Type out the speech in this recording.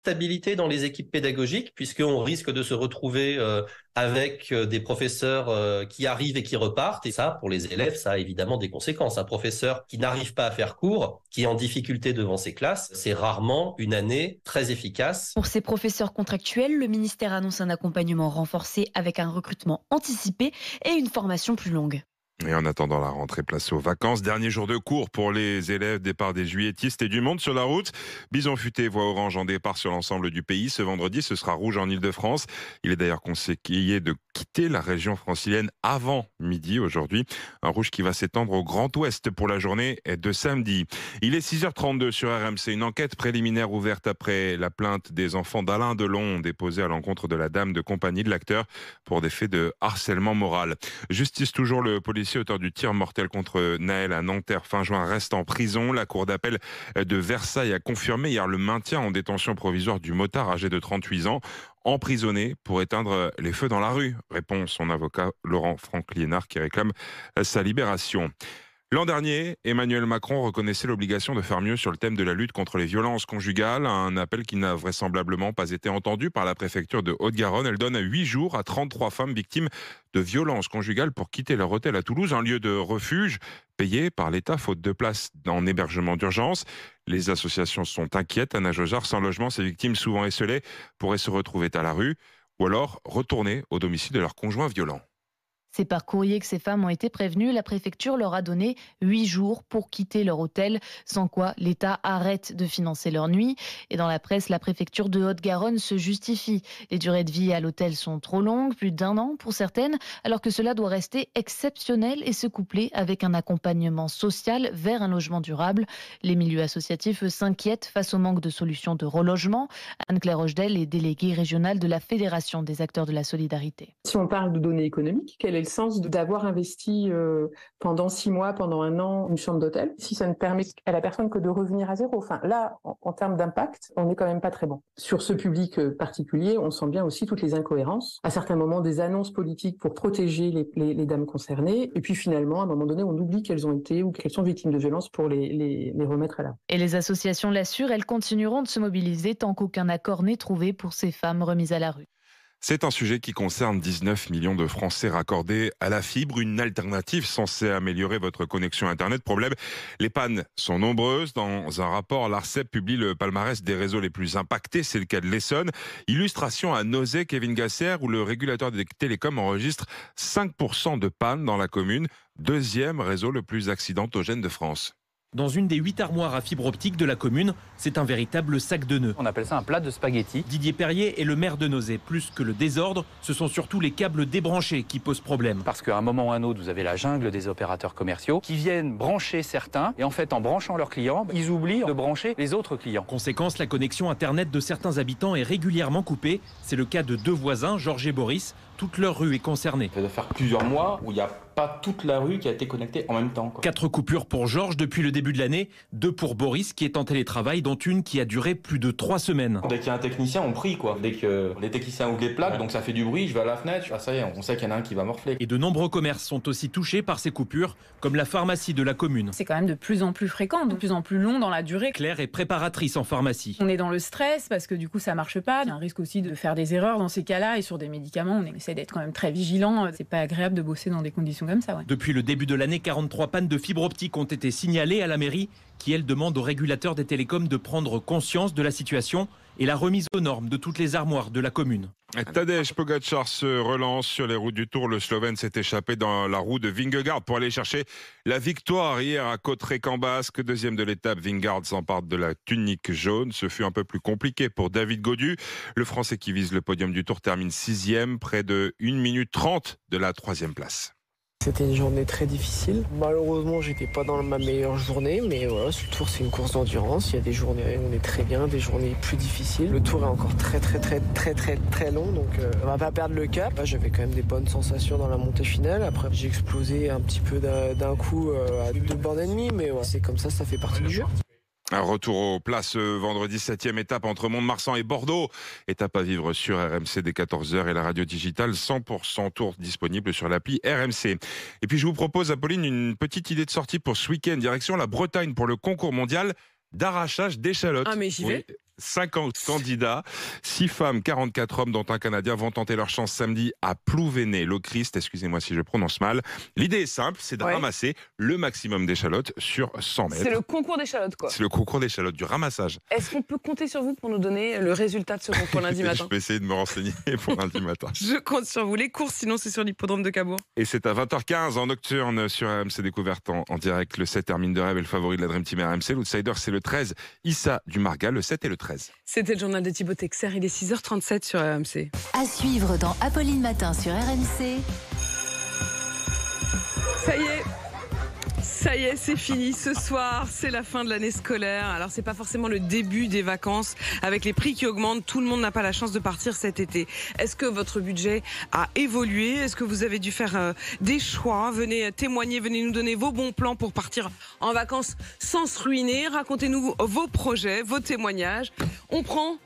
stabilité dans les équipes pédagogiques, puisqu'on risque de se retrouver avec des professeurs qui arrivent et qui repartent. Et ça, pour les élèves, ça a évidemment des conséquences. Un professeur qui n'arrive pas à faire cours, qui est en difficulté devant ses classes, c'est rarement une année très efficace. Pour ces professeurs contractuels, le ministère annonce un accompagnement renforcé avec un recrutement anticipé et une formation plus longue. Et en attendant la rentrée, place aux vacances. Dernier jour de cours pour les élèves, départ des juilletistes et du monde sur la route. Bison futé voit orange en départ sur l'ensemble du pays. Ce vendredi, ce sera rouge en Ile-de-France. Il est d'ailleurs conseillé de quitter la région francilienne avant midi aujourd'hui. Un rouge qui va s'étendre au Grand Ouest pour la journée de samedi. Il est 6h32 sur RMC. Une enquête préliminaire ouverte après la plainte des enfants d'Alain Delon déposée à l'encontre de la dame de compagnie de l'acteur pour des faits de harcèlement moral. Justice toujours, le policier auteur du tir mortel contre Naël à Nanterre fin juin reste en prison. La cour d'appel de Versailles a confirmé hier le maintien en détention provisoire du motard âgé de 38 ans, emprisonné pour éteindre les feux dans la rue, répond son avocat Laurent Franck-Liénard qui réclame sa libération. L'an dernier, Emmanuel Macron reconnaissait l'obligation de faire mieux sur le thème de la lutte contre les violences conjugales, un appel qui n'a vraisemblablement pas été entendu par la préfecture de Haute-Garonne. Elle donne 8 jours à 33 femmes victimes de violences conjugales pour quitter leur hôtel à Toulouse, un lieu de refuge payé par l'État faute de place en hébergement d'urgence. Les associations sont inquiètes. Anna Jojard, sans logement, ces victimes souvent esseulées pourraient se retrouver à la rue ou alors retourner au domicile de leur conjoint violent. C'est par courrier que ces femmes ont été prévenues. La préfecture leur a donné 8 jours pour quitter leur hôtel, sans quoi l'État arrête de financer leur nuit. Et dans la presse, la préfecture de Haute-Garonne se justifie. Les durées de vie à l'hôtel sont trop longues, plus d'1 an pour certaines, alors que cela doit rester exceptionnel et se coupler avec un accompagnement social vers un logement durable. Les milieux associatifs s'inquiètent face au manque de solutions de relogement. Anne-Claire Rochdel est déléguée régionale de la Fédération des acteurs de la solidarité. Si on parle de données économiques, quel est le sens d'avoir investi pendant 6 mois, pendant 1 an, une chambre d'hôtel, si ça ne permet à la personne que de revenir à zéro. Enfin, là, en termes d'impact, on n'est quand même pas très bon. Sur ce public particulier, on sent bien aussi toutes les incohérences. À certains moments, des annonces politiques pour protéger les dames concernées. Et puis finalement, à un moment donné, on oublie qu'elles ont été ou qu'elles sont victimes de violences pour les remettre à la. Et les associations l'assurent, elles continueront de se mobiliser tant qu'aucun accord n'est trouvé pour ces femmes remises à la rue. C'est un sujet qui concerne 19 millions de Français raccordés à la fibre, une alternative censée améliorer votre connexion Internet. Problème, les pannes sont nombreuses. Dans un rapport, l'ARCEP publie le palmarès des réseaux les plus impactés. C'est le cas de l'Essonne. Illustration à Nozay, Kevin Gasser, où le régulateur des télécoms enregistre 5% de pannes dans la commune. Deuxième réseau le plus accidentogène de France. Dans une des 8 armoires à fibre optique de la commune, c'est un véritable sac de nœuds. On appelle ça un plat de spaghettis. Didier Perrier est le maire de Nozay. Plus que le désordre, ce sont surtout les câbles débranchés qui posent problème. Parce qu'à un moment ou à un autre, vous avez la jungle des opérateurs commerciaux qui viennent brancher certains. Et en fait, en branchant leurs clients, ils oublient de brancher les autres clients. Conséquence, la connexion Internet de certains habitants est régulièrement coupée. C'est le cas de 2 voisins, Georges et Boris. Toute leur rue est concernée. Ça doit faire plusieurs mois où il n'y a pas toute la rue qui a été connectée en même temps. 4 coupures pour Georges depuis le début de l'année, 2 pour Boris qui est en télétravail, dont une qui a duré plus de 3 semaines. Dès qu'il y a un technicien, on prie quoi. Dès que les techniciens ouvrent les plaques, donc ça fait du bruit, je vais à la fenêtre, ah ça y est, on sait qu'il y en a un qui va morfler. Et de nombreux commerces sont aussi touchés par ces coupures, comme la pharmacie de la commune. C'est quand même de plus en plus fréquent, de plus en plus long dans la durée. Claire est préparatrice en pharmacie. On est dans le stress parce que du coup ça marche pas. Il y a un risque aussi de faire des erreurs dans ces cas-là et sur des médicaments, on essaie d'être quand même très vigilant. C'est pas agréable de bosser dans des conditions comme ça. Ouais. Depuis le début de l'année, 43 pannes de fibre optique ont été signalées à la mairie qui, elle, demande au régulateur des télécoms de prendre conscience de la situation et la remise aux normes de toutes les armoires de la commune. Tadej Pogačar se relance sur les routes du Tour. Le Slovène s'est échappé dans la roue de Vingegaard pour aller chercher la victoire hier à Cotteret-Cambasque. Deuxième de l'étape, Vingegaard s'empare de la tunique jaune. Ce fut un peu plus compliqué pour David Gaudu. Le Français qui vise le podium du Tour termine 6e, près de 1 minute 30 de la 3e place. C'était une journée très difficile. Malheureusement, j'étais pas dans ma meilleure journée, mais voilà, ce tour c'est une course d'endurance. Il y a des journées où on est très bien, des journées plus difficiles. Le tour est encore très long, donc on va pas perdre le cap. Là, j'avais quand même des bonnes sensations dans la montée finale. Après, j'ai explosé un petit peu d'un coup à 2 bornes et demie, mais ouais, c'est comme ça fait partie du jeu. Un retour aux places vendredi, 7e étape entre Mont-de-Marsan et Bordeaux. Étape à vivre sur RMC dès 14h et la radio digitale 100% tour disponible sur l'appli RMC. Et puis je vous propose, Apolline, une petite idée de sortie pour ce week-end. Direction la Bretagne pour le concours mondial d'arrachage d'échalotes. Ah mais j'y vais. 50 candidats, 6 femmes, 44 hommes, dont un Canadien, vont tenter leur chance samedi à Plouvéné-Locrist. Excusez-moi si je prononce mal. L'idée est simple, c'est de ramasser le maximum d'échalotes sur 100 mètres. C'est le concours d'échalotes, quoi. C'est le concours d'échalotes, du ramassage. Est-ce qu'on peut compter sur vous pour nous donner le résultat de ce concours lundi matin? Je vais essayer de me renseigner pour lundi matin. Je compte sur vous. Les courses, sinon, c'est sur l'hippodrome de Cabourg. Et c'est à 20h15 en nocturne sur RMC Découverte en direct. Le 7 termine de rêve et le favori de la Dream Team RMC. L'outsider, c'est le 13, Issa du Margal, le 7 et le 13. C'était le journal de Thibaut Texer. Il est 6h37 sur RMC. À suivre dans Apolline Matin sur RMC. Ça y est, c'est fini. Ce soir, c'est la fin de l'année scolaire. Alors, c'est pas forcément le début des vacances. Avec les prix qui augmentent, tout le monde n'a pas la chance de partir cet été. Est-ce que votre budget a évolué? Est-ce que vous avez dû faire des choix? Venez témoigner, venez nous donner vos bons plans pour partir en vacances sans se ruiner. Racontez-nous vos projets, vos témoignages. On prend